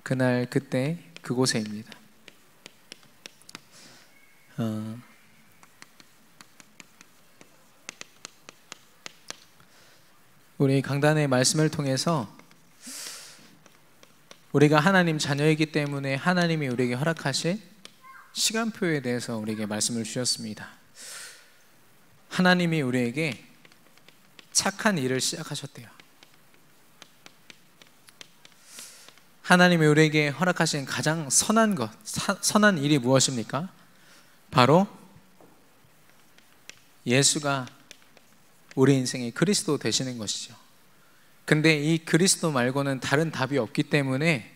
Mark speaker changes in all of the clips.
Speaker 1: 그날 그때 그곳에입니다. 우리 강단의 말씀을 통해서 우리가 하나님 자녀이기 때문에 하나님이 우리에게 허락하신 시간표에 대해서 우리에게 말씀을 주셨습니다. 하나님이 우리에게 착한 일을 시작하셨대요. 하나님이 우리에게 허락하신 가장 선한 것, 선한 일이 무엇입니까? 바로 예수가 우리 인생의 그리스도 되시는 것이죠. 근데 이 그리스도 말고는 다른 답이 없기 때문에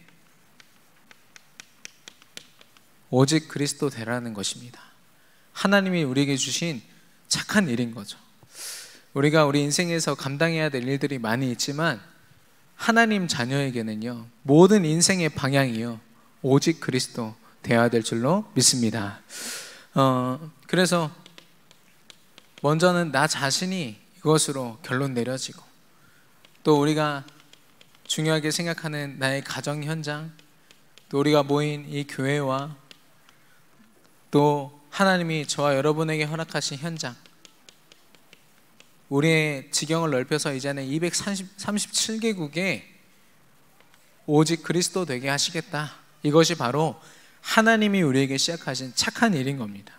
Speaker 1: 오직 그리스도 되라는 것입니다. 하나님이 우리에게 주신 착한 일인 거죠. 우리가 우리 인생에서 감당해야 될 일들이 많이 있지만 하나님 자녀에게는요, 모든 인생의 방향이요, 오직 그리스도 되어야 될 줄로 믿습니다. 그래서 먼저는 나 자신이 이것으로 결론 내려지고, 또 우리가 중요하게 생각하는 나의 가정 현장, 또 우리가 모인 이 교회와 또 하나님이 저와 여러분에게 허락하신 현장, 우리의 지경을 넓혀서 이제는 237개국에 오직 그리스도 되게 하시겠다. 이것이 바로 하나님이 우리에게 시작하신 착한 일인 겁니다.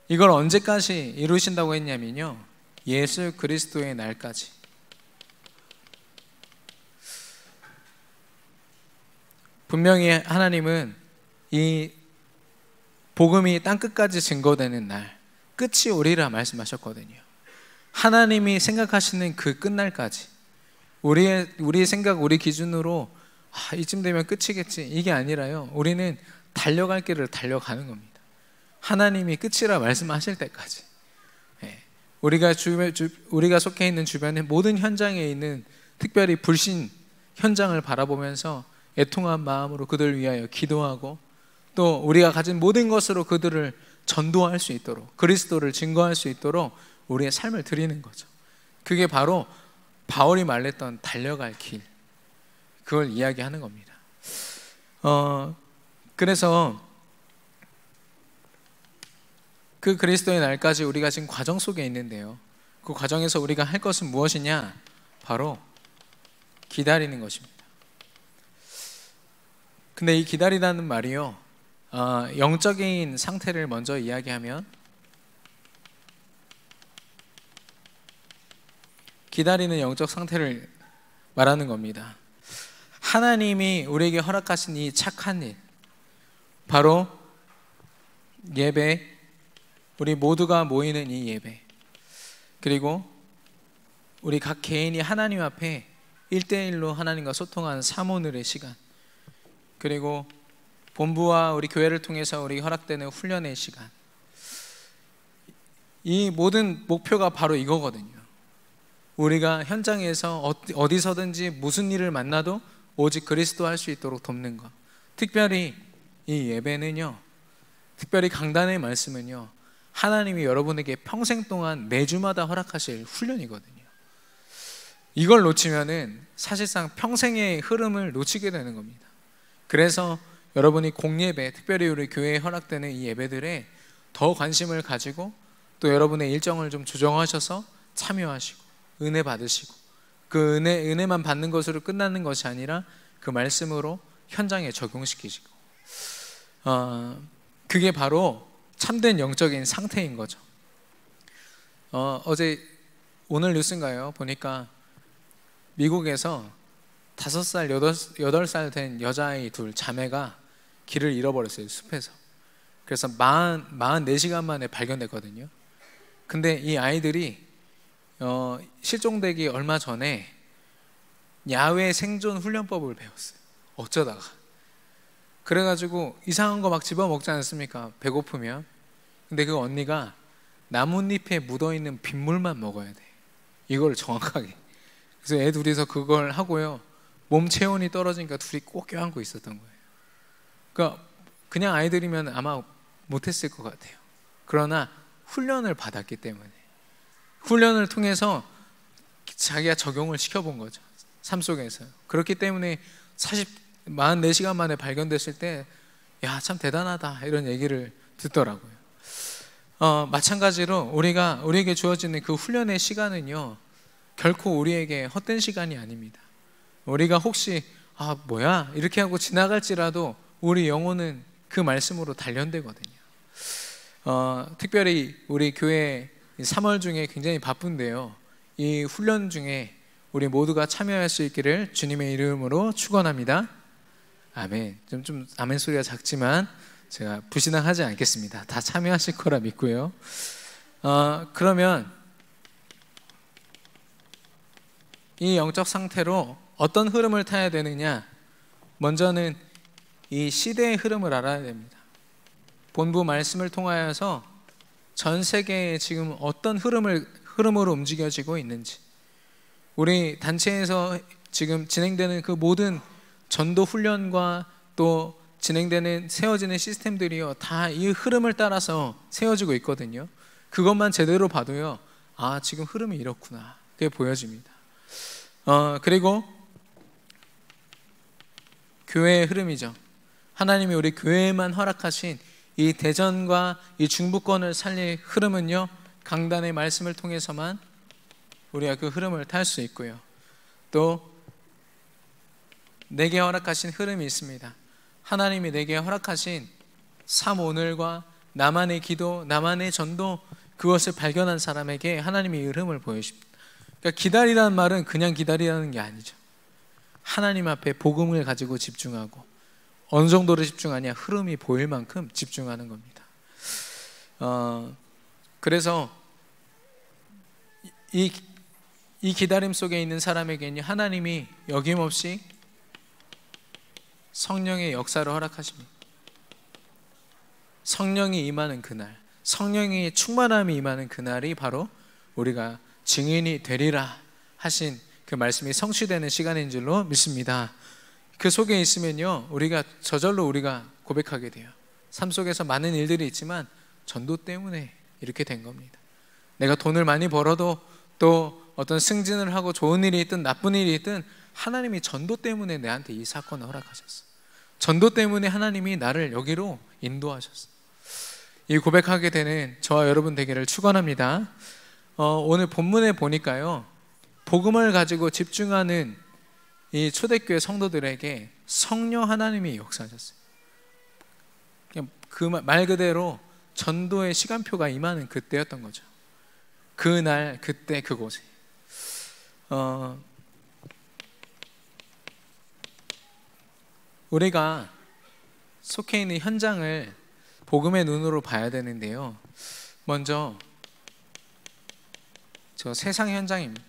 Speaker 1: 이걸 언제까지 이루신다고 했냐면요, 예수 그리스도의 날까지. 분명히 하나님은 이 복음이 땅끝까지 증거되는 날, 끝이 오리라 말씀하셨거든요. 하나님이 생각하시는 그 끝날까지, 우리의 생각, 우리 기준으로 이쯤 되면 끝이겠지, 이게 아니라요, 우리는 달려갈 길을 달려가는 겁니다. 하나님이 끝이라 말씀하실 때까지. 우리가 속해 있는 주변의 모든 현장에 있는, 특별히 불신 현장을 바라보면서 애통한 마음으로 그들을 위하여 기도하고, 또 우리가 가진 모든 것으로 그들을 전도할 수 있도록, 그리스도를 증거할 수 있도록 우리의 삶을 드리는 거죠. 그게 바로 바울이 말했던 달려갈 길, 그걸 이야기하는 겁니다. 그래서 그 그리스도의 날까지 우리가 지금 과정 속에 있는데요, 그 과정에서 우리가 할 것은 무엇이냐? 바로 기다리는 것입니다. 근데 이 기다리라는 말이요, 영적인 상태를 먼저 이야기하면, 기다리는 영적 상태를 말하는 겁니다. 하나님이 우리에게 허락하신 이 착한 일, 바로 예배, 우리 모두가 모이는 이 예배, 그리고 우리 각 개인이 하나님 앞에 1대1로 하나님과 소통하는 사모늘의 시간, 그리고 본부와 우리 교회를 통해서 우리 허락되는 훈련의 시간, 이 모든 목표가 바로 이거거든요. 우리가 현장에서 어디서든지 무슨 일을 만나도 오직 그리스도 할 수 있도록 돕는 것. 특별히 이 예배는요, 특별히 강단의 말씀은요, 하나님이 여러분에게 평생 동안 매주마다 허락하실 훈련이거든요. 이걸 놓치면은 사실상 평생의 흐름을 놓치게 되는 겁니다. 그래서 여러분이 공예배, 특별히 우리 교회에 허락되는 이 예배들에 더 관심을 가지고, 또 여러분의 일정을 좀 조정하셔서 참여하시고 은혜 받으시고, 그 은혜만 받는 것으로 끝나는 것이 아니라 그 말씀으로 현장에 적용시키시고, 그게 바로 참된 영적인 상태인 거죠. 오늘 뉴스인가요? 보니까 미국에서 5살, 8살 된 여자아이 둘, 자매가 길을 잃어버렸어요, 숲에서. 그래서 44시간 만에 발견됐거든요. 근데 이 아이들이 실종되기 얼마 전에 야외 생존 훈련법을 배웠어요. 어쩌다가. 그래가지고 이상한 거 막 집어먹지 않습니까? 배고프면. 근데 그 언니가 나뭇잎에 묻어있는 빗물만 먹어야 돼, 이걸 정확하게. 그래서 애 둘이서 그걸 하고요, 몸 체온이 떨어지니까 둘이 꼭 껴안고 있었던 거예요. 그러니까 그냥 아이들이면 아마 못했을 것 같아요. 그러나 훈련을 받았기 때문에, 훈련을 통해서 자기가 적용을 시켜본 거죠, 삶 속에서. 그렇기 때문에 44시간 만에 발견됐을 때 야, 참 대단하다 이런 얘기를 듣더라고요. 마찬가지로 우리에게 주어지는 그 훈련의 시간은요, 결코 우리에게 헛된 시간이 아닙니다. 우리가 혹시 뭐야 이렇게 하고 지나갈지라도 우리 영혼은 그 말씀으로 단련되거든요. 특별히 우리 교회 3월 중에 굉장히 바쁜데요, 이 훈련 중에 우리 모두가 참여할 수 있기를 주님의 이름으로 축원합니다. 아멘. 좀 아멘 소리가 작지만 제가 불신앙하지 않겠습니다. 다 참여하실 거라 믿고요. 그러면 이 영적 상태로 어떤 흐름을 타야 되느냐? 먼저는 이 시대의 흐름을 알아야 됩니다. 본부 말씀을 통하여서 전 세계에 지금 어떤 흐름으로 움직여지고 있는지, 우리 단체에서 지금 진행되는 그 모든 전도 훈련과 또 진행되는 세워지는 시스템들이요, 다 이 흐름을 따라서 세워지고 있거든요. 그것만 제대로 봐도요, 지금 흐름이 이렇구나, 그게 보여집니다. 그리고 교회의 흐름이죠. 하나님이 우리 교회에만 허락하신 이 대전과 이 중부권을 살릴 흐름은요, 강단의 말씀을 통해서만 우리가 그 흐름을 탈 수 있고요. 또 내게 허락하신 흐름이 있습니다. 하나님이 내게 허락하신 삶 오늘과 나만의 기도, 나만의 전도, 그것을 발견한 사람에게 하나님이 이 흐름을 보여줍니다. 그러니까 기다리라는 말은 그냥 기다리라는 게 아니죠. 하나님 앞에 복음을 가지고 집중하고, 어느 정도로 집중하냐, 흐름이 보일 만큼 집중하는 겁니다. 그래서 이 기다림 속에 있는 사람에게는 하나님이 여김없이 성령의 역사를 허락하십니다. 성령이 임하는 그날, 성령의 충만함이 임하는 그날이 바로 우리가 증인이 되리라 하신 그 말씀이 성취되는 시간인 줄로 믿습니다. 그 속에 있으면요, 저절로 우리가 고백하게 돼요. 삶 속에서 많은 일들이 있지만 전도 때문에 이렇게 된 겁니다. 내가 돈을 많이 벌어도, 또 어떤 승진을 하고 좋은 일이 있든 나쁜 일이 있든 하나님이 전도 때문에 내한테 이 사건을 허락하셨어. 전도 때문에 하나님이 나를 여기로 인도하셨어. 이 고백하게 되는 저와 여러분 되기를 축원합니다. 오늘 본문에 보니까요, 복음을 가지고 집중하는 이 초대교회 성도들에게 성령 하나님이 역사하셨어요. 그냥 그 말 그대로 전도의 시간표가 임하는 그때였던 거죠. 그날, 그때, 그곳에. 우리가 속해 있는 현장을 복음의 눈으로 봐야 되는데요, 먼저 저 세상 현장입니다.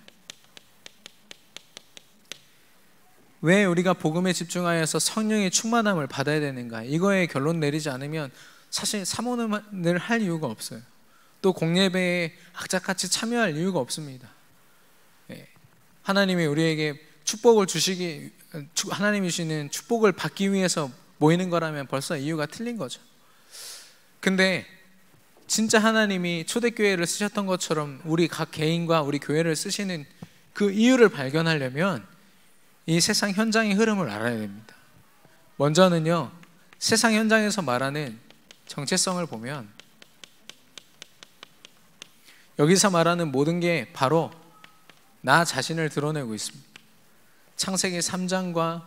Speaker 1: 왜 우리가 복음에 집중하여서 성령의 충만함을 받아야 되는가, 이거에 결론 내리지 않으면 사실 사모님을 할 이유가 없어요. 또 공예배에 악착같이 참여할 이유가 없습니다. 하나님이 우리에게 축복을 하나님이 주시는 축복을 받기 위해서 모이는 거라면 벌써 이유가 틀린 거죠. 근데 진짜 하나님이 초대교회를 쓰셨던 것처럼 우리 각 개인과 우리 교회를 쓰시는 그 이유를 발견하려면 이 세상 현장의 흐름을 알아야 됩니다. 먼저는요, 세상 현장에서 말하는 정체성을 보면 여기서 말하는 모든 게 바로 나 자신을 드러내고 있습니다. 창세기 3장과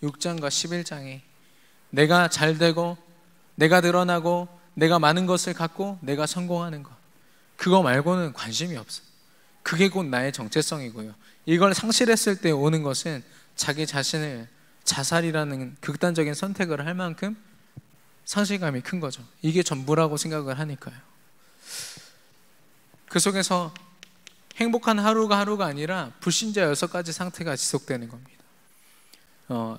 Speaker 1: 6장과 11장에 내가 잘되고, 내가 드러나고, 내가 많은 것을 갖고, 내가 성공하는 것, 그거 말고는 관심이 없어요. 그게 곧 나의 정체성이고요. 이걸 상실했을 때 오는 것은 자기 자신을 자살이라는 극단적인 선택을 할 만큼 상실감이 큰 거죠. 이게 전부라고 생각을 하니까요. 그 속에서 행복한 하루가 아니라 불신자 6가지 상태가 지속되는 겁니다.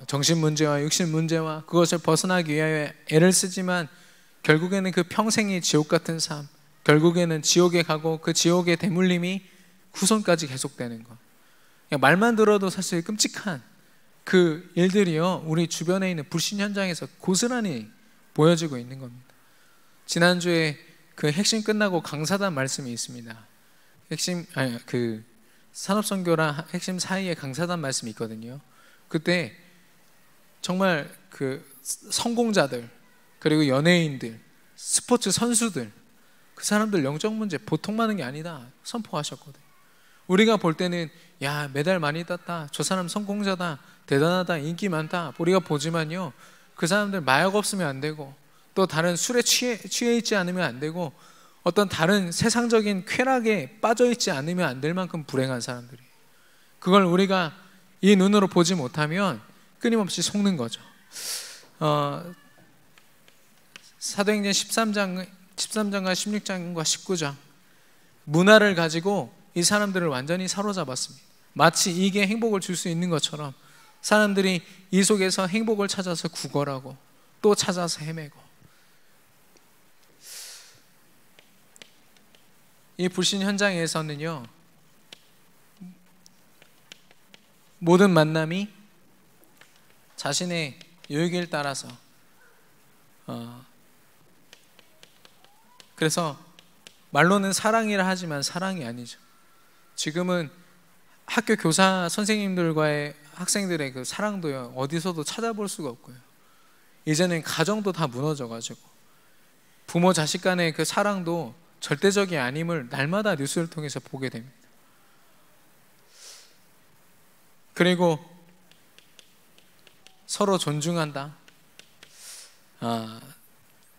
Speaker 1: 정신 문제와 육신 문제와 그것을 벗어나기 위하여 애를 쓰지만 결국에는 그 평생이 지옥 같은 삶, 결국에는 지옥에 가고 그 지옥의 대물림이 후손까지 계속되는 것. 말만 들어도 사실 끔찍한 그 일들이요, 우리 주변에 있는 불신 현장에서 고스란히 보여지고 있는 겁니다. 지난주에 그 핵심 끝나고 강사단 말씀이 있습니다. 산업선교랑 핵심 사이에 강사단 말씀이 있거든요. 그때 정말 그 성공자들, 그리고 연예인들, 스포츠 선수들, 그 사람들 영적 문제 보통 많은 게 아니다 선포하셨거든요. 우리가 볼 때는 야, 메달 많이 땄다, 저 사람 성공자다, 대단하다, 인기 많다, 우리가 보지만요, 그 사람들 마약 없으면 안 되고, 또 다른 술에 취해 있지 않으면 안 되고, 어떤 다른 세상적인 쾌락에 빠져 있지 않으면 안 될 만큼 불행한 사람들이에요. 그걸 우리가 이 눈으로 보지 못하면 끊임없이 속는 거죠. 사도행전 13장과 16장과 19장, 문화를 가지고 이 사람들을 완전히 사로잡았습니다. 마치 이게 행복을 줄 수 있는 것처럼 사람들이 이 속에서 행복을 찾아서 구걸하고 또 찾아서 헤매고, 이 불신 현장에서는요, 모든 만남이 자신의 유익을 따라서 그래서 말로는 사랑이라 하지만 사랑이 아니죠. 지금은 학교 교사 선생님들과의 학생들의 그 사랑도요, 어디서도 찾아볼 수가 없고요. 이제는 가정도 다 무너져가지고 부모 자식 간의 그 사랑도 절대적이 아님을 날마다 뉴스를 통해서 보게 됩니다. 그리고 서로 존중한다,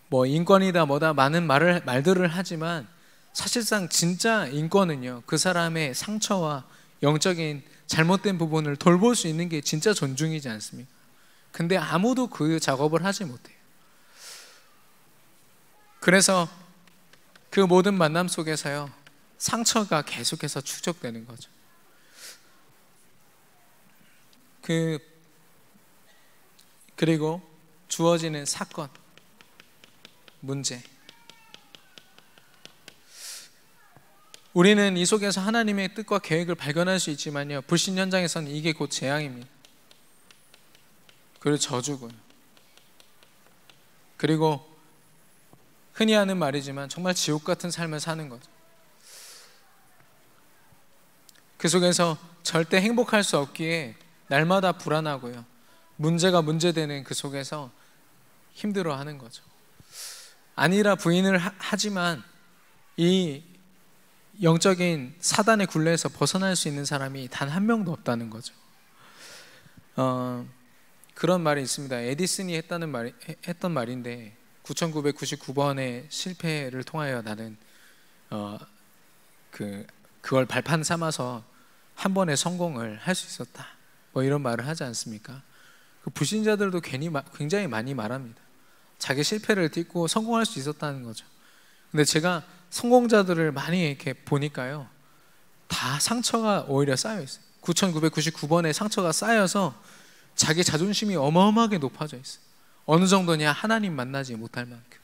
Speaker 1: 뭐 인권이다 뭐다 많은 말들을 하지만 사실상 진짜 인권은요, 그 사람의 상처와 영적인 잘못된 부분을 돌볼 수 있는 게 진짜 존중이지 않습니까? 근데 아무도 그 작업을 하지 못해요. 그래서 그 모든 만남 속에서요, 상처가 계속해서 축적되는 거죠. 그리고 주어지는 사건, 문제, 우리는 이 속에서 하나님의 뜻과 계획을 발견할 수 있지만요, 불신 현장에서는 이게 곧 재앙입니다. 그리고 저주고요. 그리고 흔히 하는 말이지만 정말 지옥 같은 삶을 사는 거죠. 그 속에서 절대 행복할 수 없기에 날마다 불안하고요, 문제가 문제되는 그 속에서 힘들어하는 거죠. 아니라 부인을 하지만 이 영적인 사단의 굴레에서 벗어날 수 있는 사람이 단 한 명도 없다는 거죠. 그런 말이 있습니다. 에디슨이 했던 말인데, 9999번의 실패를 통하여 나는 그걸 발판 삼아서 한 번의 성공을 할 수 있었다, 뭐 이런 말을 하지 않습니까? 그 불신자들도 굉장히 많이 말합니다. 자기 실패를 딛고 성공할 수 있었다는 거죠. 근데 제가 성공자들을 많이 이렇게 보니까요, 다 상처가 오히려 쌓여 있어요. 9999번의 상처가 쌓여서 자기 자존심이 어마어마하게 높아져 있어요. 어느 정도냐, 하나님 만나지 못할 만큼,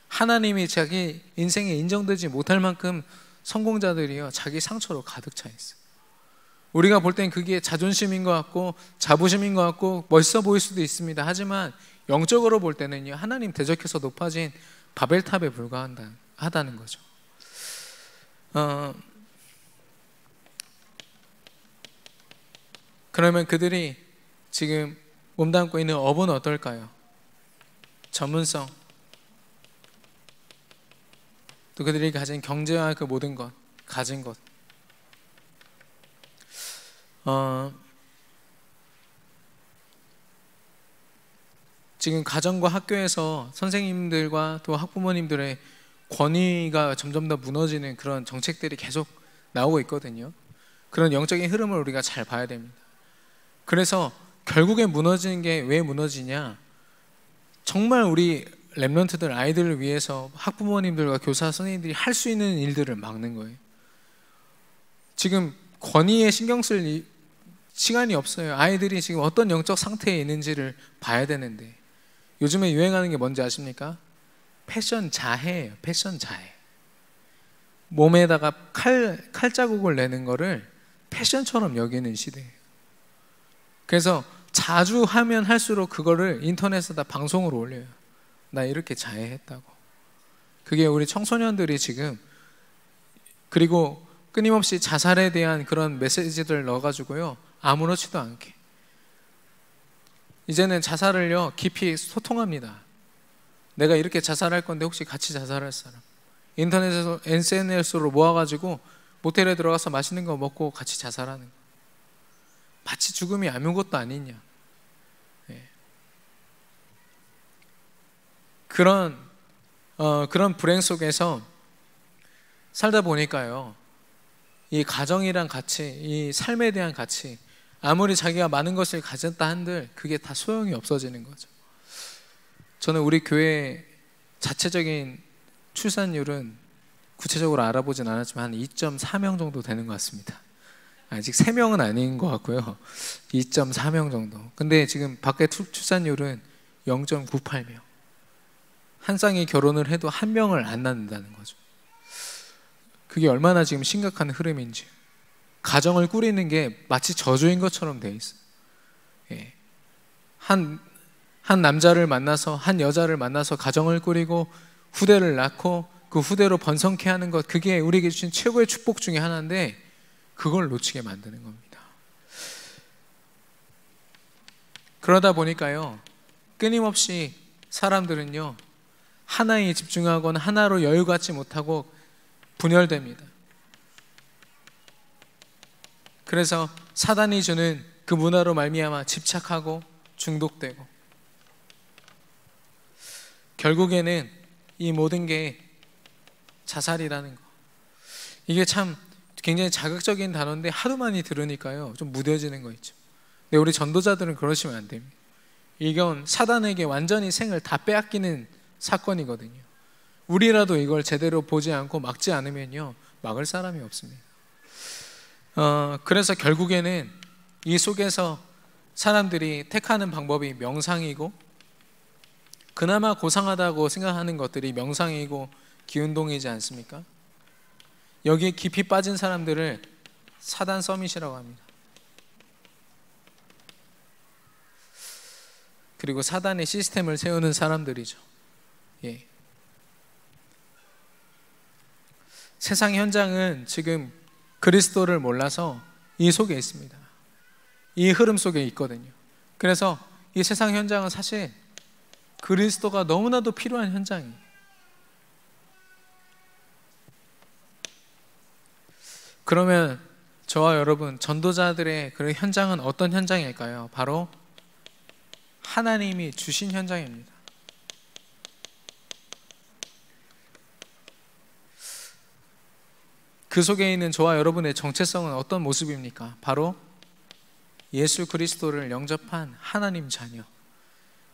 Speaker 1: 하나님이 자기 인생에 인정되지 못할 만큼 성공자들이요, 자기 상처로 가득 차 있어요. 우리가 볼 땐 그게 자존심인 것 같고 자부심인 것 같고 멋있어 보일 수도 있습니다. 하지만 영적으로 볼 때는요, 하나님 대적해서 높아진 바벨탑에 불과하다는 거죠. 그러면 그들이 지금 몸담고 있는 업은 어떨까요? 전문성, 또 그들이 가진 경제와 그 모든 것, 가진 것, 지금 가정과 학교에서 선생님들과 또 학부모님들의 권위가 점점 더 무너지는 그런 정책들이 계속 나오고 있거든요. 그런 영적인 흐름을 우리가 잘 봐야 됩니다. 그래서 결국에 무너지는 게 왜 무너지냐, 정말 우리 렘넌트들, 아이들을 위해서 학부모님들과 교사 선생님들이 할 수 있는 일들을 막는 거예요. 지금 권위에 신경 쓸 시간이 없어요. 아이들이 지금 어떤 영적 상태에 있는지를 봐야 되는데, 요즘에 유행하는 게 뭔지 아십니까? 패션 자해예요. 패션 자해. 몸에다가 칼자국을 내는 거를 패션처럼 여기는 시대예요. 그래서 자주 하면 할수록 그거를 인터넷에다 방송으로 올려요. 나 이렇게 자해했다고. 그게 우리 청소년들이 지금, 그리고 끊임없이 자살에 대한 그런 메시지들 넣어가지고요, 아무렇지도 않게 이제는 자살을요 깊이 소통합니다. 내가 이렇게 자살할 건데 혹시 같이 자살할 사람? 인터넷에서 SNS로 모아가지고 모텔에 들어가서 맛있는 거 먹고 같이 자살하는 거. 마치 죽음이 아무것도 아니냐. 그런 불행 속에서 살다 보니까요, 이 가정이란 가치, 이 삶에 대한 가치, 아무리 자기가 많은 것을 가졌다 한들 그게 다 소용이 없어지는 거죠. 저는 우리 교회 자체적인 출산율은 구체적으로 알아보진 않았지만 한 2.4명 정도 되는 것 같습니다. 아직 3명은 아닌 것 같고요. 2.4명 정도. 근데 지금 밖에 출산율은 0.98명. 한 쌍이 결혼을 해도 한 명을 안 낳는다는 거죠. 그게 얼마나 지금 심각한 흐름인지. 가정을 꾸리는 게 마치 저주인 것처럼 돼 있어요. 예. 한 남자를 만나서, 한 여자를 만나서 가정을 꾸리고 후대를 낳고 그 후대로 번성케 하는 것, 그게 우리에게 주신 최고의 축복 중에 하나인데 그걸 놓치게 만드는 겁니다. 그러다 보니까요, 끊임없이 사람들은요 하나에 집중하거나 하나로 여유 갖지 못하고 분열됩니다. 그래서 사단이 주는 그 문화로 말미암아 집착하고 중독되고, 결국에는 이 모든 게 자살이라는 거, 이게 참 굉장히 자극적인 단어인데 하도 많이 들으니까요 좀 무뎌지는 거 있죠. 근데 우리 전도자들은 그러시면 안 됩니다. 이건 사단에게 완전히 생을 다 빼앗기는 사건이거든요. 우리라도 이걸 제대로 보지 않고 막지 않으면요 막을 사람이 없습니다. 그래서 결국에는 이 속에서 사람들이 택하는 방법이 명상이고, 그나마 고상하다고 생각하는 것들이 명상이고 기운동이지 않습니까? 여기에 깊이 빠진 사람들을 사단 서밋이라고 합니다. 그리고 사단의 시스템을 세우는 사람들이죠. 예. 세상 현장은 지금 그리스도를 몰라서 이 속에 있습니다. 이 흐름 속에 있거든요. 그래서 이 세상 현장은 사실 그리스도가 너무나도 필요한 현장이에요. 그러면 저와 여러분, 전도자들의 그 현장은 어떤 현장일까요? 바로 하나님이 주신 현장입니다. 그 속에 있는 저와 여러분의 정체성은 어떤 모습입니까? 바로 예수 그리스도를 영접한 하나님 자녀,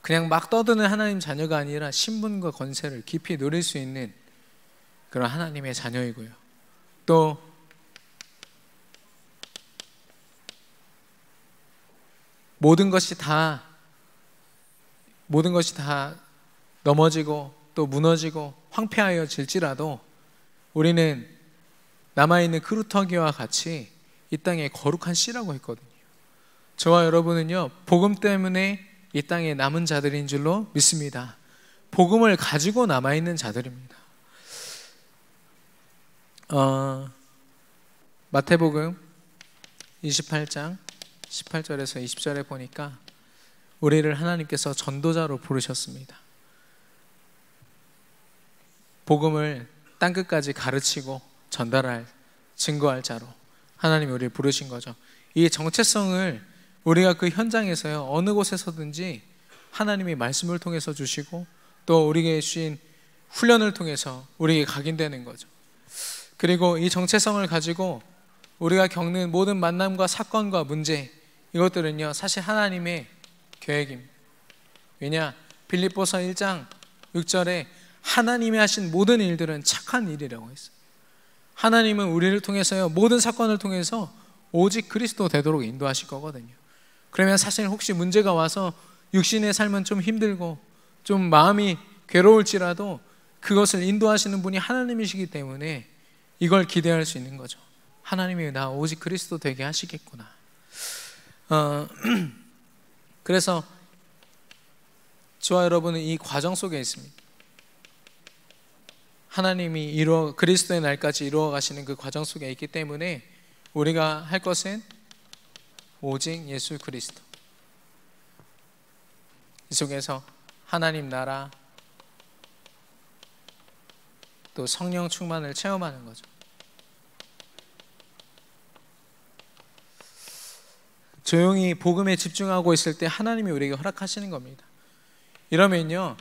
Speaker 1: 그냥 막 떠드는 하나님 자녀가 아니라 신분과 권세를 깊이 누릴 수 있는 그런 하나님의 자녀이고요. 또 모든 것이 다 넘어지고 또 무너지고 황폐하여질지라도 우리는 남아있는 크루터기와 같이 이 땅에 거룩한 씨라고 했거든요. 저와 여러분은요 복음 때문에 이 땅에 남은 자들인 줄로 믿습니다. 복음을 가지고 남아있는 자들입니다. 마태복음 28장 18절에서 20절에 보니까 우리를 하나님께서 전도자로 부르셨습니다. 복음을 땅끝까지 가르치고 전달할, 증거할 자로 하나님이 우리를 부르신 거죠. 이 정체성을 우리가 그 현장에서요 어느 곳에서든지 하나님이 말씀을 통해서 주시고 또 우리에게 주신 훈련을 통해서 우리에게 각인되는 거죠. 그리고 이 정체성을 가지고 우리가 겪는 모든 만남과 사건과 문제, 이것들은요 사실 하나님의 계획입니다. 왜냐? 빌립보서 1장 6절에 하나님이 하신 모든 일들은 착한 일이라고 했어요. 하나님은 우리를 통해서요 모든 사건을 통해서 오직 그리스도 되도록 인도하실 거거든요. 그러면 사실 혹시 문제가 와서 육신의 삶은 좀 힘들고 좀 마음이 괴로울지라도 그것을 인도하시는 분이 하나님이시기 때문에 이걸 기대할 수 있는 거죠. 하나님이 나 오직 그리스도 되게 하시겠구나. 그래서 저와 여러분은 이 과정 속에 있습니다. 하나님이 그리스도의 날까지 이루어 가시는 그 과정 속에 있기 때문에 우리가 할 것은 오직 예수 그리스도. 이 속에서 하나님 나라 또 성령 충만을 체험하는 거죠. 조용히 복음에 집중하고 있을 때 하나님이 우리에게 허락하시는 겁니다. 이러면요,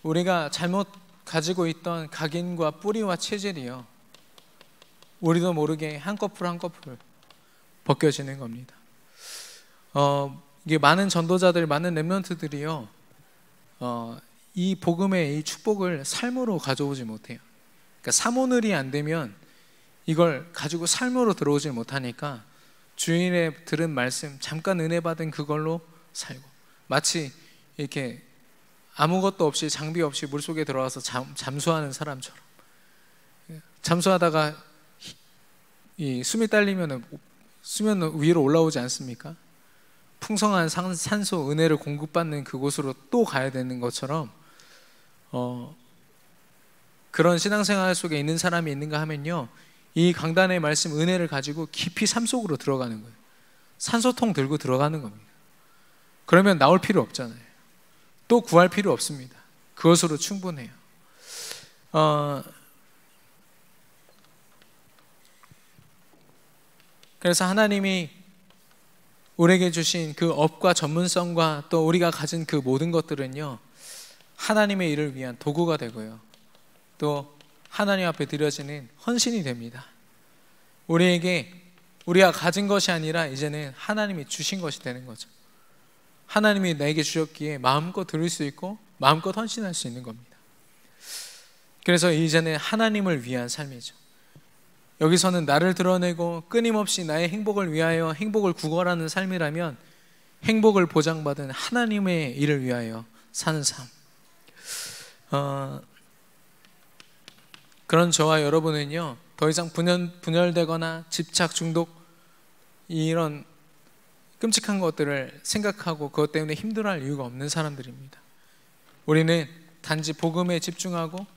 Speaker 1: 우리가 잘못 가지고 있던 각인과 뿌리와 체질이요, 우리도 모르게 한꺼풀 한꺼풀 벗겨지는 겁니다. 이게 많은 전도자들, 많은 렘넌트들이요, 이 복음의 이 축복을 삶으로 가져오지 못해요. 그러니까 사모늘이 안 되면 이걸 가지고 삶으로 들어오질 못하니까 주일에 들은 말씀, 잠깐 은혜 받은 그걸로 살고, 마치 이렇게 아무것도 없이, 장비 없이 물속에 들어와서 잠수하는 사람처럼, 잠수하다가 이 숨이 딸리면 수면 위로 올라오지 않습니까? 풍성한 산소, 은혜를 공급받는 그곳으로 또 가야 되는 것처럼 그런 신앙생활 속에 있는 사람이 있는가 하면요, 이 강단의 말씀, 은혜를 가지고 깊이 삶 속으로 들어가는 거예요. 산소통 들고 들어가는 겁니다. 그러면 나올 필요 없잖아요. 또 구할 필요 없습니다. 그것으로 충분해요. 그래서 하나님이 우리에게 주신 그 업과 전문성과 또 우리가 가진 그 모든 것들은요, 하나님의 일을 위한 도구가 되고요, 또 하나님 앞에 드려지는 헌신이 됩니다. 우리가 가진 것이 아니라 이제는 하나님이 주신 것이 되는 거죠. 하나님이 나에게 주셨기에 마음껏 드릴 수 있고 마음껏 헌신할 수 있는 겁니다. 그래서 이제는 하나님을 위한 삶이죠. 여기서는 나를 드러내고 끊임없이 나의 행복을 위하여 행복을 구걸하는 삶이라면, 행복을 보장받은 하나님의 일을 위하여 사는 삶, 그런 저와 여러분은요, 더 이상 분열되거나 집착, 중독, 이런 끔찍한 것들을 생각하고 그것 때문에 힘들어할 이유가 없는 사람들입니다. 우리는 단지 복음에 집중하고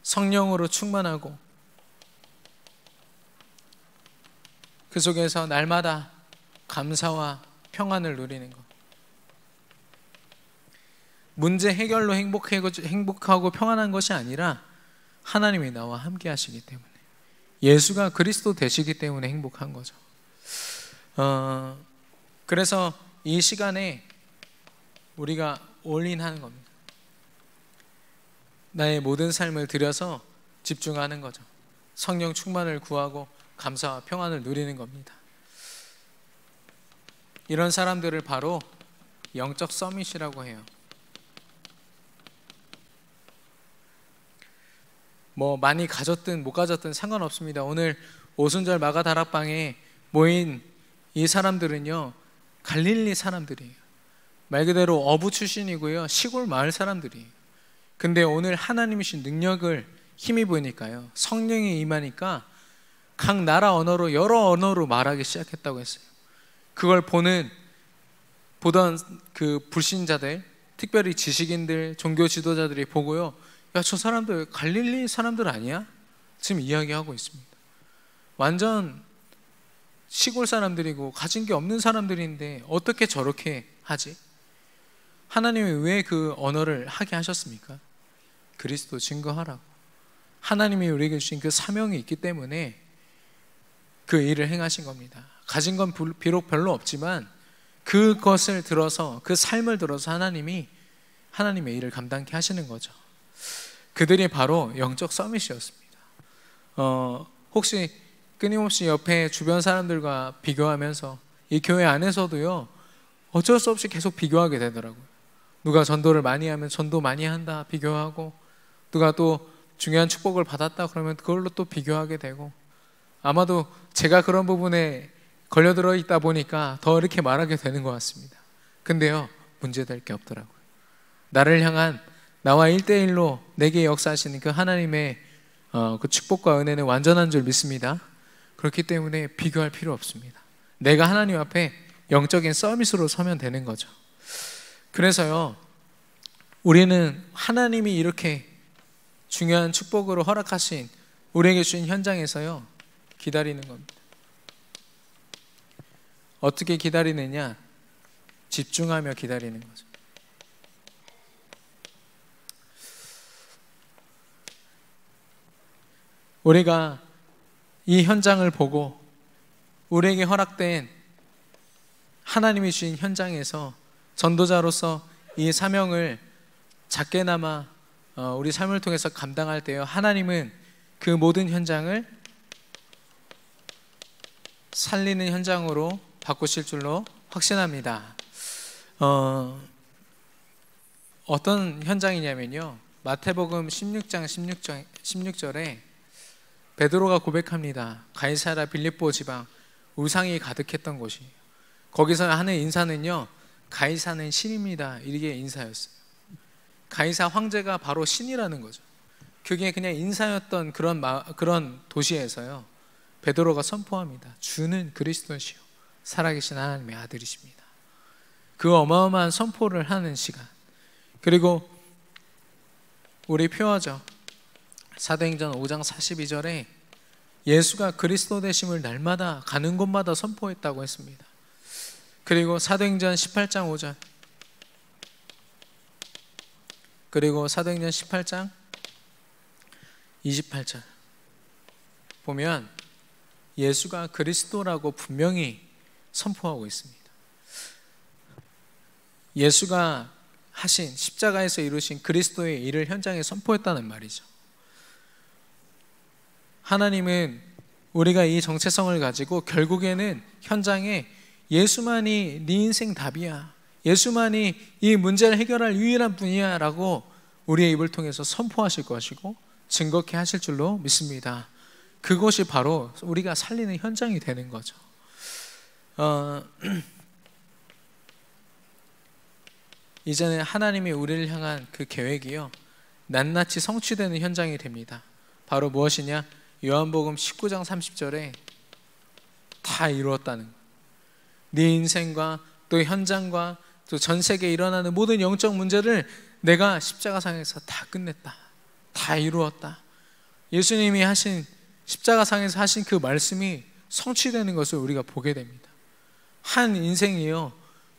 Speaker 1: 성령으로 충만하고 그 속에서 날마다 감사와 평안을 누리는 것, 문제 해결로 행복하고 평안한 것이 아니라 하나님이 나와 함께 하시기 때문에, 예수가 그리스도 되시기 때문에 행복한 거죠. 그래서 이 시간에 우리가 올인하는 겁니다. 나의 모든 삶을 들여서 집중하는 거죠. 성령 충만을 구하고 감사와 평안을 누리는 겁니다. 이런 사람들을 바로 영적 서밋이라고 해요. 뭐 많이 가졌든 못 가졌든 상관없습니다. 오늘 오순절 마가 다락방에 모인 이 사람들은요, 갈릴리 사람들이에요. 말 그대로 어부 출신이고요, 시골 마을 사람들이에요. 근데 오늘 하나님이신 능력을 힘입으니까요, 성령이 임하니까 각 나라 언어로, 여러 언어로 말하기 시작했다고 했어요. 그걸 보던 그 불신자들, 특별히 지식인들, 종교 지도자들이 보고요, 야, 저 사람들 갈릴리 사람들 아니야? 지금 이야기하고 있습니다. 완전 시골 사람들이고 가진 게 없는 사람들인데 어떻게 저렇게 하지? 하나님이 왜 그 언어를 하게 하셨습니까? 그리스도 증거하라고. 하나님이 우리에게 주신 그 사명이 있기 때문에 그 일을 행하신 겁니다. 가진 건 비록 별로 없지만 그것을 들어서, 그 삶을 들어서 하나님이 하나님의 일을 감당케 하시는 거죠. 그들이 바로 영적 서밋이었습니다. 혹시 끊임없이 옆에 주변 사람들과 비교하면서, 이 교회 안에서도요, 어쩔 수 없이 계속 비교하게 되더라고요. 누가 전도를 많이 하면 전도 많이 한다 비교하고, 누가 또 중요한 축복을 받았다 그러면 그걸로 또 비교하게 되고, 아마도 제가 그런 부분에 걸려들어 있다 보니까 더 이렇게 말하게 되는 것 같습니다. 근데요, 문제될 게 없더라고요. 나를 향한, 나와 1대1로 내게 역사하시는 그 하나님의 그 축복과 은혜는 완전한 줄 믿습니다. 그렇기 때문에 비교할 필요 없습니다. 내가 하나님 앞에 영적인 서밋으로 서면 되는 거죠. 그래서요, 우리는 하나님이 이렇게 중요한 축복으로 허락하신, 우리에게 주신 현장에서요, 기다리는 겁니다. 어떻게 기다리느냐? 집중하며 기다리는 거죠. 우리가 이 현장을 보고 우리에게 허락된 하나님이 주신 현장에서 전도자로서 이 사명을 작게나마 우리 삶을 통해서 감당할 때요, 하나님은 그 모든 현장을 살리는 현장으로 바꾸실 줄로 확신합니다. 어떤 현장이냐면요, 마태복음 16장 16절에 베드로가 고백합니다. 가이사랴 빌립보 지방 우상이 가득했던 곳이에요. 거기서 하는 인사는요, 가이사는 신입니다, 이게 인사였어요. 가이사 황제가 바로 신이라는 거죠. 그게 그냥 인사였던 그런 도시에서요, 베드로가 선포합니다. 주는 그리스도시요 살아계신 하나님의 아들이십니다. 그 어마어마한 선포를 하는 시간. 그리고 우리 표어죠, 사도행전 5장 42절에 예수가 그리스도 되심을 날마다 가는 곳마다 선포했다고 했습니다. 그리고 사도행전 18장 5절, 그리고 사도행전 18장 28절 보면 예수가 그리스도라고 분명히 선포하고 있습니다. 예수가 하신 십자가에서 이루신 그리스도의 일을 현장에 선포했다는 말이죠. 하나님은 우리가 이 정체성을 가지고 결국에는 현장에 예수만이 네 인생 답이야, 예수만이 이 문제를 해결할 유일한 분이야 라고 우리의 입을 통해서 선포하실 것이고 증거케 하실 줄로 믿습니다. 그것이 바로 우리가 살리는 현장이 되는 거죠. 이제는 하나님이 우리를 향한 그 계획이요, 낱낱이 성취되는 현장이 됩니다. 바로 무엇이냐? 요한복음 19장 30절에 다 이루었다는 거예요. 네 인생과 또 현장과 또 전 세계에 일어나는 모든 영적 문제를 내가 십자가상에서 다 끝냈다, 다 이루었다. 예수님이 하신 십자가상에서 하신 그 말씀이 성취되는 것을 우리가 보게 됩니다. 한 인생이요,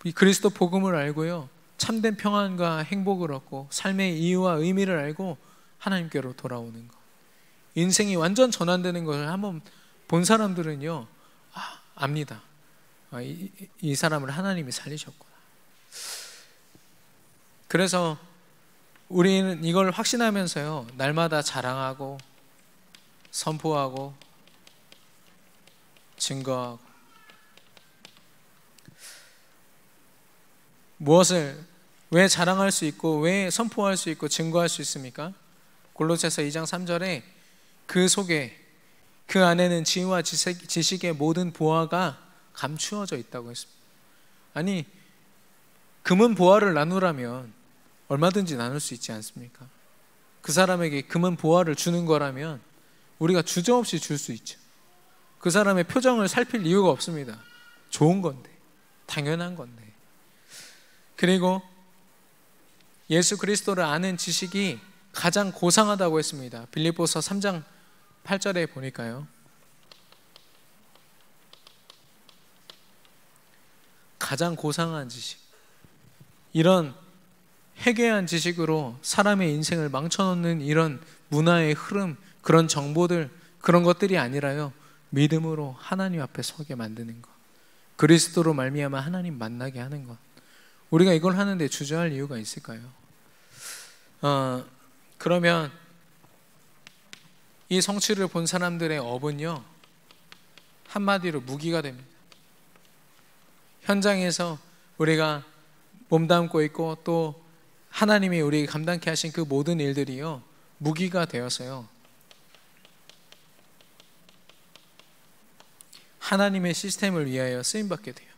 Speaker 1: 이 그리스도 복음을 알고요, 참된 평안과 행복을 얻고 삶의 이유와 의미를 알고 하나님께로 돌아오는 것, 인생이 완전 전환되는 것을 한번 본 사람들은요, 압니다. 이 사람을 하나님이 살리셨구나. 그래서 우리는 이걸 확신하면서요, 날마다 자랑하고 선포하고 증거하고. 무엇을 왜 자랑할 수 있고 왜 선포할 수 있고 증거할 수 있습니까? 골로새서 2장 3절에 그 속에 그 안에는 지혜와 지식의 모든 보화가 감추어져 있다고 했습니다. 아니, 금은 보화를 나누라면 얼마든지 나눌 수 있지 않습니까? 그 사람에게 금은 보화를 주는 거라면 우리가 주저없이 줄 수 있죠. 그 사람의 표정을 살필 이유가 없습니다. 좋은 건데, 당연한 건데. 그리고 예수 그리스도를 아는 지식이 가장 고상하다고 했습니다. 빌립보서 3장 8절에 보니까요, 가장 고상한 지식, 이런 해괴한 지식으로 사람의 인생을 망쳐놓는 이런 문화의 흐름, 그런 정보들, 그런 것들이 아니라요, 믿음으로 하나님 앞에 서게 만드는 것, 그리스도로 말미암아 하나님 만나게 하는 것. 우리가 이걸 하는데 주저할 이유가 있을까요? 그러면 이 성취를 본 사람들의 업은요, 한마디로 무기가 됩니다. 현장에서 우리가 몸담고 있고 또 하나님이 우리에게 감당케 하신 그 모든 일들이요, 무기가 되어서요, 하나님의 시스템을 위하여 쓰임받게 돼요.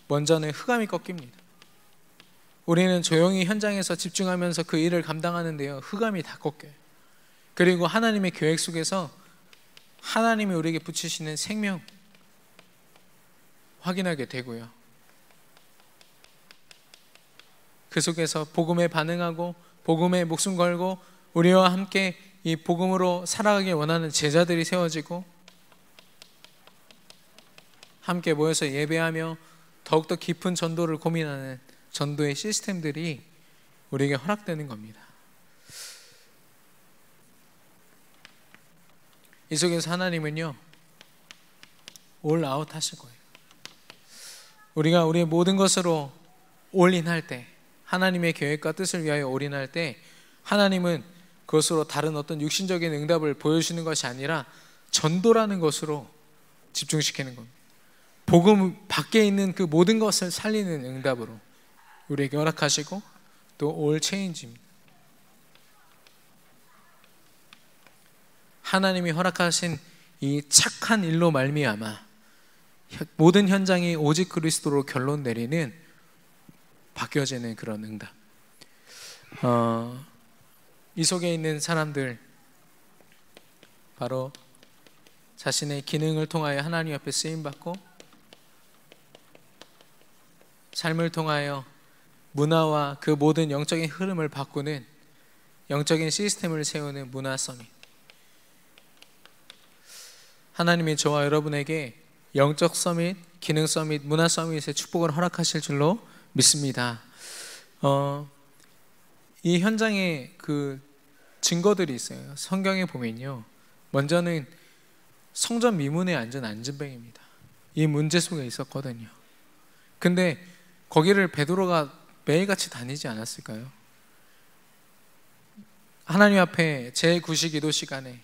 Speaker 1: 먼저는 흑암이 꺾입니다. 우리는 조용히 현장에서 집중하면서 그 일을 감당하는데요, 흑암이 다 꺾여요. 그리고 하나님의 계획 속에서 하나님이 우리에게 붙이시는 생명 확인하게 되고요, 그 속에서 복음에 반응하고 복음에 목숨 걸고 우리와 함께 이 복음으로 살아가길 원하는 제자들이 세워지고 함께 모여서 예배하며 더욱더 깊은 전도를 고민하는 전도의 시스템들이 우리에게 허락되는 겁니다. 이 속에서 하나님은요, 올 아웃 하실 거예요. 우리가 우리의 모든 것으로 올인할 때, 하나님의 계획과 뜻을 위하여 올인할 때, 하나님은 그것으로 다른 어떤 육신적인 응답을 보여주시는 것이 아니라 전도라는 것으로 집중시키는 겁니다. 복음 밖에 있는 그 모든 것을 살리는 응답으로 우리에게 허락하시고 또 올 체인지입니다. 하나님이 허락하신 이 착한 일로 말미암아 모든 현장이 오직 그리스도로 결론 내리는 바뀌어지는 그런 응답. 이 속에 있는 사람들, 바로 자신의 기능을 통하여 하나님 앞에 쓰임받고 삶을 통하여 문화와 그 모든 영적인 흐름을 바꾸는 영적인 시스템을 세우는 문화 서밋. 하나님이 저와 여러분에게 영적 서밋, 기능 서밋, 문화 서밋의 축복을 허락하실 줄로 믿습니다. 이 현장에 그 증거들이 있어요. 성경에 보면요, 먼저는 성전 미문에 앉은 안진뱅입니다. 이 문제 속에 있었거든요. 근데 거기를 베드로가 매일같이 다니지 않았을까요? 하나님 앞에 제9시 기도 시간에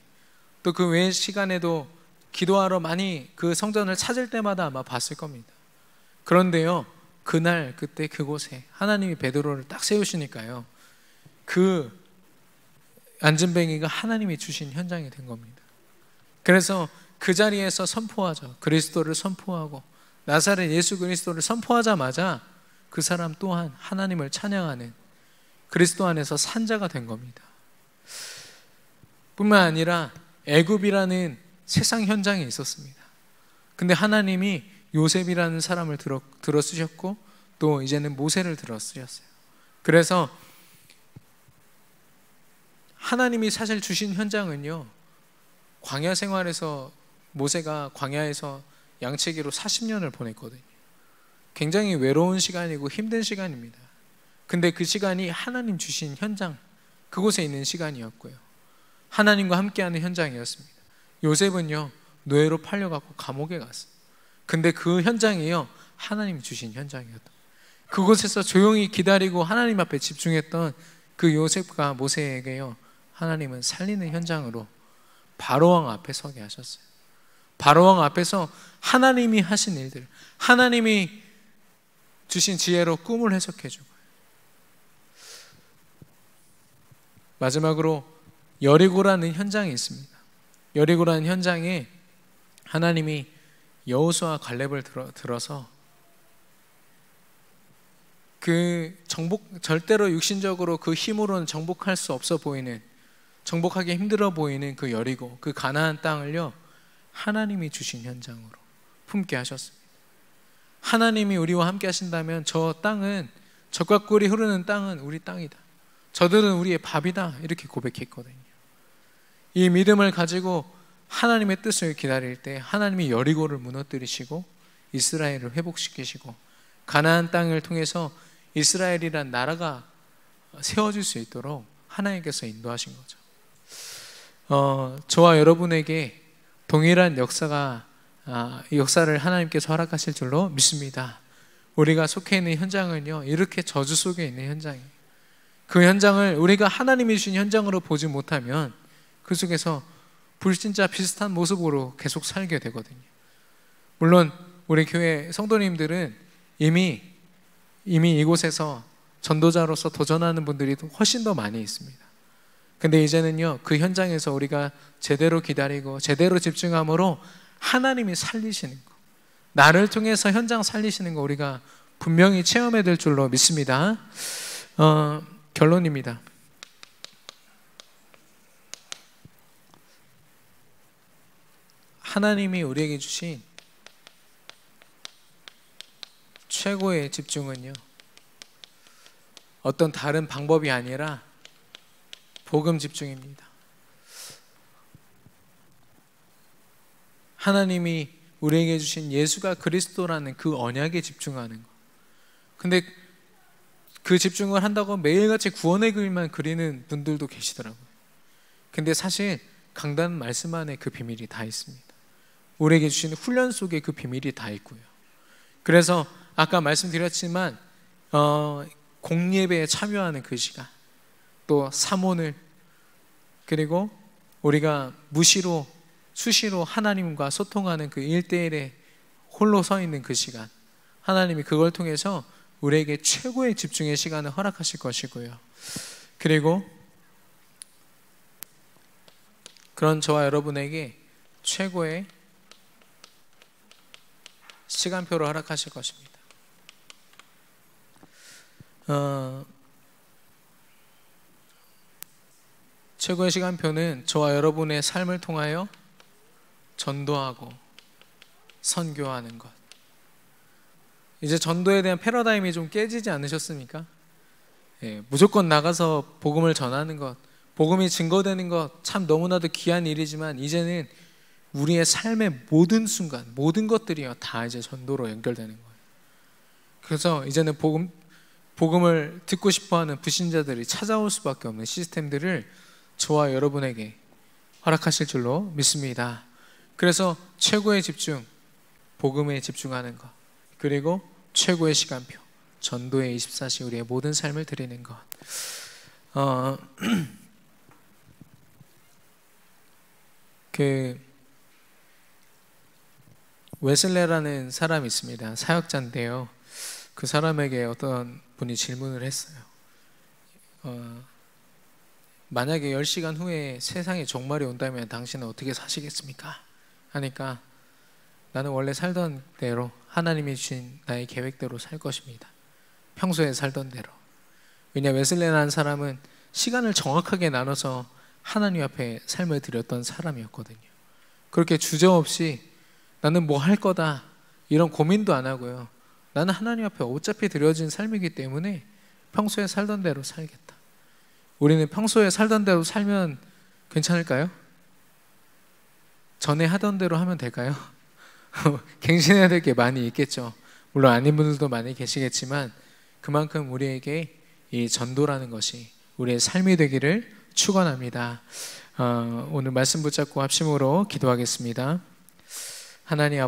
Speaker 1: 또 그 외의 시간에도 기도하러 많이 그 성전을 찾을 때마다 아마 봤을 겁니다. 그런데요, 그날 그때 그곳에 하나님이 베드로를 딱 세우시니까요, 그 안진뱅이가 하나님이 주신 현장이 된 겁니다. 그래서 그 자리에서 선포하죠. 그리스도를 선포하고 나사렛 예수 그리스도를 선포하자마자 그 사람 또한 하나님을 찬양하는 그리스도 안에서 산자가 된 겁니다. 뿐만 아니라 애굽이라는 세상 현장에 있었습니다. 근데 하나님이 요셉이라는 사람을 들어 쓰셨고 또 이제는 모세를 들어 쓰셨어요. 그래서 하나님이 사실 주신 현장은요, 광야 생활에서 모세가 광야에서 양치기로 40년을 보냈거든요. 굉장히 외로운 시간이고 힘든 시간입니다. 근데 그 시간이 하나님 주신 현장, 그곳에 있는 시간이었고요, 하나님과 함께하는 현장이었습니다. 요셉은요, 노예로 팔려갖고 감옥에 갔어요. 근데 그 현장이요, 하나님이 주신 현장이었다. 그곳에서 조용히 기다리고 하나님 앞에 집중했던 그 요셉과 모세에게요, 하나님은 살리는 현장으로 바로왕 앞에 서게 하셨어요. 바로왕 앞에서 하나님이 하신 일들, 하나님이 주신 지혜로 꿈을 해석해 주고, 마지막으로 여리고라는 현장이 있습니다. 여리고라는 현장에 하나님이 여호수아 갈렙을 들어서 그 절대로 육신적으로 그 힘으로는 정복할 수 없어 보이는, 정복하기 힘들어 보이는 그 여리고, 그 가나안 땅을요, 하나님이 주신 현장으로 품게 하셨습니다. 하나님이 우리와 함께 하신다면 저 땅은, 젖과 꿀이 흐르는 땅은 우리 땅이다, 저들은 우리의 밥이다, 이렇게 고백했거든요. 이 믿음을 가지고 하나님의 뜻을 기다릴 때 하나님이 여리고를 무너뜨리시고 이스라엘을 회복시키시고 가나안 땅을 통해서 이스라엘이란 나라가 세워질 수 있도록 하나님께서 인도하신 거죠. 저와 여러분에게 동일한 역사를 하나님께서 허락하실 줄로 믿습니다. 우리가 속해 있는 현장은요, 이렇게 저주 속에 있는 현장이에요. 그 현장을 우리가 하나님이 주신 현장으로 보지 못하면 그 속에서 불신자 비슷한 모습으로 계속 살게 되거든요. 물론 우리 교회 성도님들은 이미 이곳에서 전도자로서 도전하는 분들이 훨씬 더 많이 있습니다. 근데 이제는요, 그 현장에서 우리가 제대로 기다리고 제대로 집중함으로 하나님이 살리시는 거, 나를 통해서 현장 살리시는 거 우리가 분명히 체험해야 될 줄로 믿습니다. 결론입니다. 하나님이 우리에게 주신 최고의 집중은요, 어떤 다른 방법이 아니라 복음 집중입니다. 하나님이 우리에게 주신 예수가 그리스도라는 그 언약에 집중하는 거. 근데 그 집중을 한다고 매일같이 구원의 그림만 그리는 분들도 계시더라고요. 근데 사실 강단 말씀 안에 그 비밀이 다 있습니다. 우리에게 주신 훈련 속에 그 비밀이 다 있고요. 그래서 아까 말씀드렸지만 공예배에 참여하는 그 시간, 또 사모늘, 그리고 우리가 무시로 수시로 하나님과 소통하는 그 1대1에 홀로 서 있는 그 시간, 하나님이 그걸 통해서 우리에게 최고의 집중의 시간을 허락하실 것이고요. 그리고 그런 저와 여러분에게 최고의 시간표를 허락하실 것입니다. 최고의 시간표는 저와 여러분의 삶을 통하여 전도하고 선교하는 것. 이제 전도에 대한 패러다임이 좀 깨지지 않으셨습니까? 무조건 나가서 복음을 전하는 것, 복음이 증거되는 것 참 너무나도 귀한 일이지만 이제는 우리의 삶의 모든 순간, 모든 것들이요 다 이제 전도로 연결되는 거예요. 그래서 이제는 복음을 듣고 싶어하는 불신자들이 찾아올 수밖에 없는 시스템들을 저와 여러분에게 허락하실 줄로 믿습니다. 그래서 최고의 집중, 복음에 집중하는 것, 그리고 최고의 시간표, 전도의 24시 우리의 모든 삶을 드리는 것. 웨슬레라는 사람이 있습니다. 사역자인데요. 그 사람에게 어떤 분이 질문을 했어요. 만약에 10시간 후에 세상에 종말이 온다면 당신은 어떻게 사시겠습니까? 하니까 나는 원래 살던 대로 하나님이 주신 나의 계획대로 살 것입니다. 평소에 살던 대로. 왜냐, 웨슬레라는 사람은 시간을 정확하게 나눠서 하나님 앞에 삶을 드렸던 사람이었거든요. 그렇게 주저없이 나는 뭐 할 거다 이런 고민도 안 하고요. 나는 하나님 앞에 어차피 드려진 삶이기 때문에 평소에 살던 대로 살겠다. 우리는 평소에 살던 대로 살면 괜찮을까요? 전에 하던 대로 하면 될까요? 갱신해야 될 게 많이 있겠죠. 물론 아닌 분들도 많이 계시겠지만 그만큼 우리에게 이 전도라는 것이 우리의 삶이 되기를 축원합니다. 오늘 말씀 붙잡고 합심으로 기도하겠습니다. 하나님